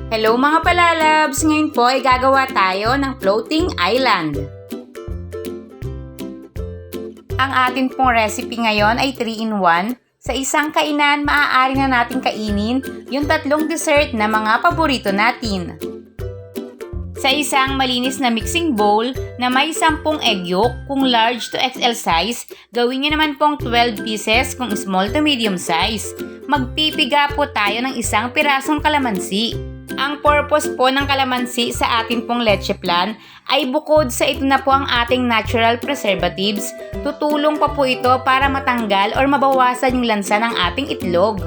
Hello mga palalabs! Ngayon po ay gagawa tayo ng floating island. Ang atin pong recipe ngayon ay 3-in-1. Sa isang kainan, maaari na natin kainin yung 3 dessert na mga paborito natin. Sa isang malinis na mixing bowl na may 10 egg yolk kung large to XL size, gawin nyo naman pong 12 pieces kung small to medium size. Magpipiga po tayo ng isang pirasong kalamansi. Ang purpose po ng kalamansi sa atin pong leche flan ay bukod sa ito na po ang ating natural preservatives, tutulong pa po ito para matanggal or mabawasan yung lansa ng ating itlog.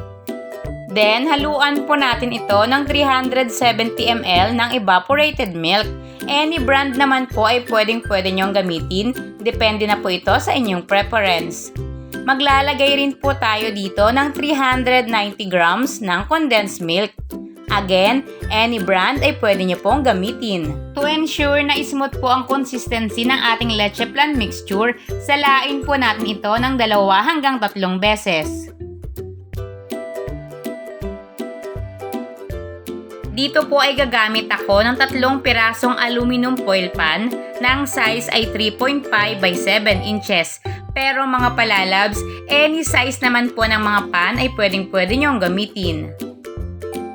Then, haluan po natin ito ng 370 ml ng evaporated milk. Any brand naman po ay pwede nyong gamitin, depende na po ito sa inyong preference. Maglalagay rin po tayo dito ng 390 grams ng condensed milk. Again, any brand ay pwede nyo pong gamitin. To ensure na smooth po ang consistency ng ating leche flan mixture, salain po natin ito ng 2 hanggang 3 beses. Dito po ay gagamit ako ng 3 pirasong aluminum foil pan na ang size ay 3.5 by 7 inches. Pero mga palalabs, any size naman po ng mga pan ay pwede nyong gamitin.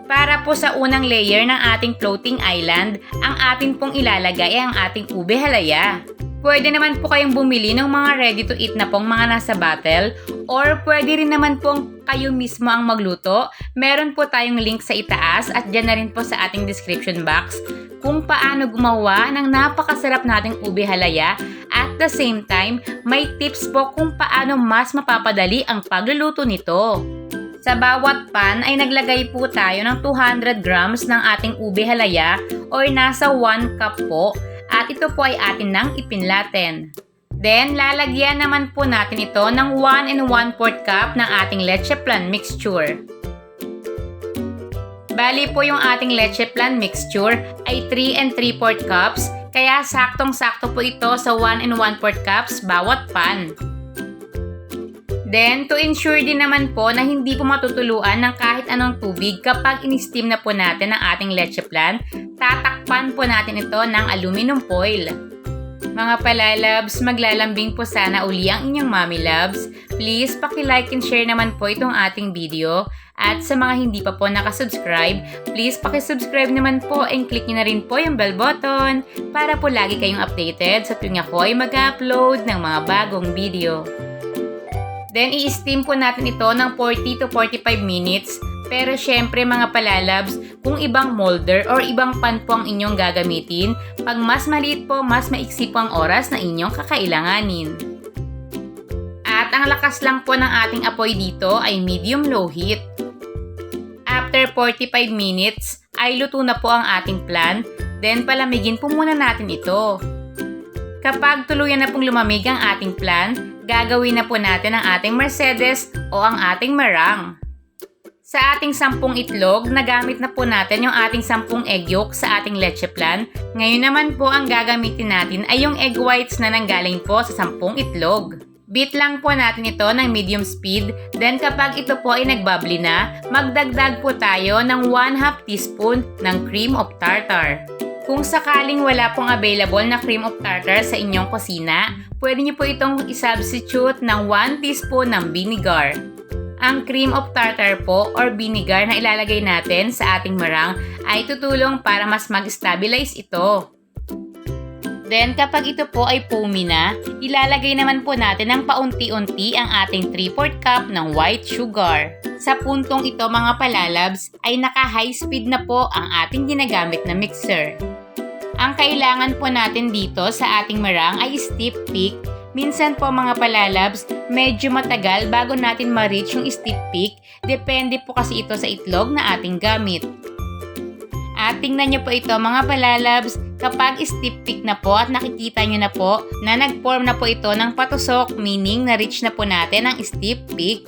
Para po sa unang layer ng ating floating island, ang atin pong ilalagay ay ang ating ube halaya. Pwede naman po kayong bumili ng mga ready to eat na pong mga nasa bottle or pwede rin naman pong kayo mismo ang magluto. Meron po tayong link sa itaas at dyan na rin po sa ating description box kung paano gumawa ng napakasarap nating ube halaya. At the same time, may tips po kung paano mas mapapadali ang pagluluto nito. Sa bawat pan ay naglagay po tayo ng 200 grams ng ating ube halaya or nasa 1 cup po at ito po ay atin nang ipinlaten. Then, lalagyan naman po natin ito ng 1 1/4 cup ng ating leche flan mixture. Bali po yung ating leche flan mixture ay 3 3/4 cups kaya saktong-sakto po ito sa 1 1/4 cups bawat pan. Then, to ensure din naman po na hindi po matutuluan ng kahit anong tubig kapag in-steam na po natin ang ating leche flan, tatakpan po natin ito ng aluminum foil. Mga palalabs, maglalambing po sana uli ang inyong mommy loves. Please, paki-like and share naman po itong ating video. At sa mga hindi pa po nakasubscribe, please paki-subscribe naman po and click nyo na rin po yung bell button para po lagi kayong updated sa tuwing ako ay mag-upload ng mga bagong video. Then, i-steam po natin ito ng 40 to 45 minutes. Pero syempre mga palalabs, kung ibang molder or ibang pan po ang inyong gagamitin, pag mas maliit po, mas maiksi po ang oras na inyong kakailanganin. At ang lakas lang po ng ating apoy dito ay medium-low heat. After 45 minutes, ay luto na po ang ating flan. Then, palamigin po muna natin ito. Kapag tuluyan na pong lumamig ang ating flan, gagawin na po natin ang ating Mercedes o ang ating Murang. Sa ating 10 itlog, nagamit na po natin yung ating 10 egg yolk sa ating leche flan. Ngayon naman po ang gagamitin natin ay yung egg whites na nanggaling po sa 10 itlog. Beat lang po natin ito ng medium speed. Then kapag ito po ay nagbubbly na, magdagdag po tayo ng 1/2 teaspoon ng cream of tartar. Kung sakaling wala pong available na cream of tartar sa inyong kusina, pwede niyo po itong i-substitute ng 1 teaspoon ng vinegar. Ang cream of tartar po or vinegar na ilalagay natin sa ating murang ay tutulong para mas mag-stabilize ito. Then kapag ito po ay foamy na, ilalagay naman po natin ng paunti-unti ang ating 3/4 cup ng white sugar. Sa puntong ito mga palalabs ay naka-high speed na po ang ating ginagamit na mixer. Ang kailangan po natin dito sa ating murang ay steep peak. Minsan po mga palalabs, medyo matagal bago natin ma-reach yung steep peak. Depende po kasi ito sa itlog na ating gamit. At tingnan nyo po ito mga palalabs, kapag steep peak na po at nakikita nyo na po na nag-form na po ito ng patusok, meaning na-reach na po natin ang steep peak.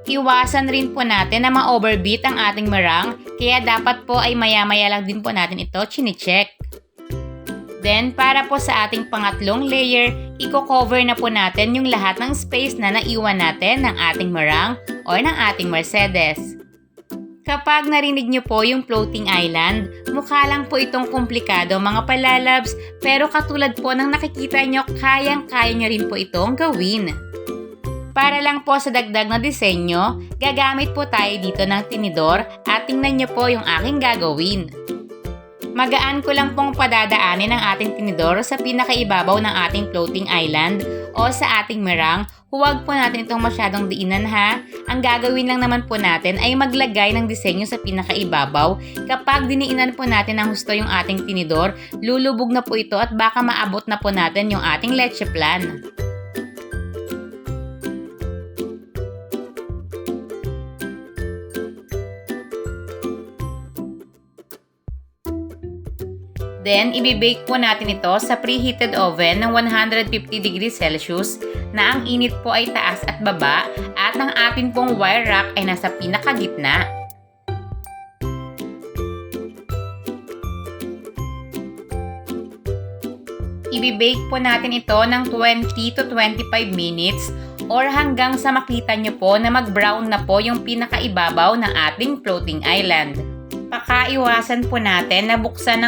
Iwasan rin po natin na ma-overbeat ang ating murang, kaya dapat po ay maya-maya lang din po natin ito chine-check. Then, para po sa ating pangatlong layer, i-cover na po natin yung lahat ng space na naiwan natin ng ating murang o ng ating Mercedes. Kapag narinig nyo po yung floating island, mukha lang po itong komplikado mga palalabs, pero katulad po ng nakikita nyo, kayang-kaya nyo rin po itong gawin. Para lang po sa dagdag na disenyo, gagamit po tayo dito ng tinidor at tingnan nyo po yung aking gagawin. Magaan ko lang pong padadaanin ang ating tinidor sa pinakaibabaw ng ating floating island o sa ating murang. Huwag po natin itong masyadong diinan ha. Ang gagawin lang naman po natin ay maglagay ng disenyo sa pinakaibabaw. Kapag diniinan po natin ng husto yung ating tinidor, lulubog na po ito at baka maabot na po natin yung ating leche flan. Then, ibibake po natin ito sa preheated oven ng 150 degrees Celsius na ang init po ay taas at baba at ang atin pong wire rack ay nasa pinakagitna. Ibibake po natin ito ng 20 to 25 minutes or hanggang sa makita nyo po na mag-brown na po yung pinakaibabaw ng ating floating island. Pakaiwasan po natin na buksan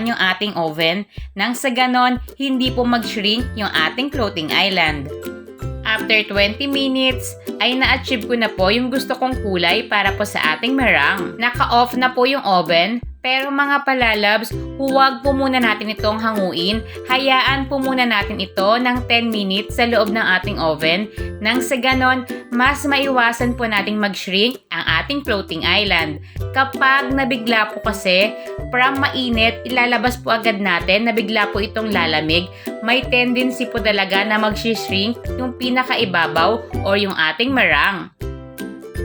yung ating oven nang sa ganon hindi po mag-shrink yung ating floating island. After 20 minutes ay na-achieve ko na po yung gusto kong kulay para po sa ating meringue. Naka-off na po yung oven. Pero mga palalabs, huwag po muna natin itong hanguin. Hayaan po muna natin ito ng 10 minutes sa loob ng ating oven. Nang sa ganon, mas maiwasan po nating mag-shrink ang ating floating island. Kapag nabigla po kasi, from mainit, ilalabas po agad natin na bigla po itong lalamig. May tendency po talaga na mag-shrink yung pinakaibabaw or yung ating meringue.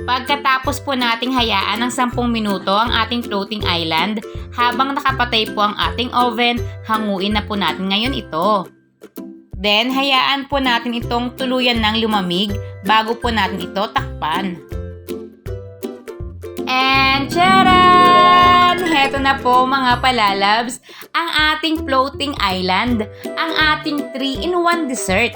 Pagkatapos po nating hayaan ng 10 minuto ang ating floating island, habang nakapatay po ang ating oven, hanguin na po natin ngayon ito. Then, hayaan po natin itong tuluyan ng lumamig bago po natin ito takpan. And tcharan! Heto na po mga palalabs, ang ating floating island, ang ating 3-in-1 dessert.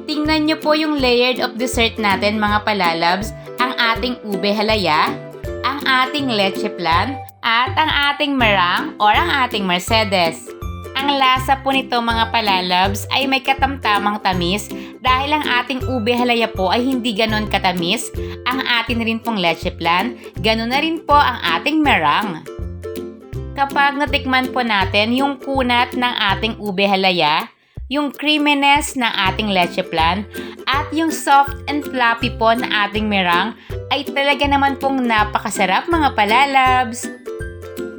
Tingnan nyo po yung layered of dessert natin mga palalabs, ang ating ube halaya, ang ating leche flan, at ang ating meringue or ang ating Mercedes. Ang lasa po nito mga palalabs ay may katamtamang tamis dahil ang ating ube halaya po ay hindi ganon katamis, ang atin rin pong leche flan, ganon na rin po ang ating meringue. Kapag natikman po natin yung kunat ng ating ube halaya, yung creaminess ng ating leche flan, at yung soft and fluffy po na ating meringue ay talaga naman pong napakasarap mga palalabs.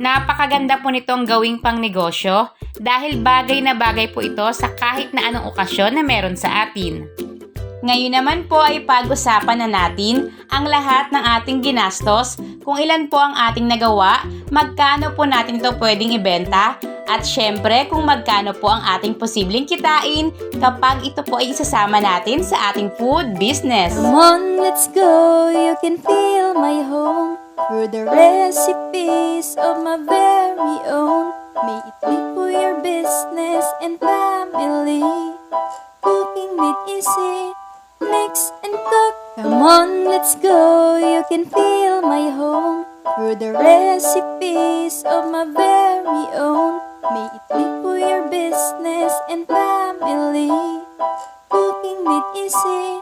Napakaganda po nitong gawing pang negosyo dahil bagay na bagay po ito sa kahit na anong okasyon na meron sa atin. Ngayon naman po ay pag-usapan na natin ang lahat ng ating ginastos, kung ilan po ang ating nagawa, magkano po natin ito pwedeng ibenta, at syempre kung magkano po ang ating posibleng kitain kapag ito po ay isasama natin sa ating food business. Come on, let's go, you can feel my home through the recipes of my very own. May it be for your business and family. Cooking with easy, mix and cook. Come on, let's go, you can feel my home through the recipes of my very own. May it be for your business and family. Cooking with easy,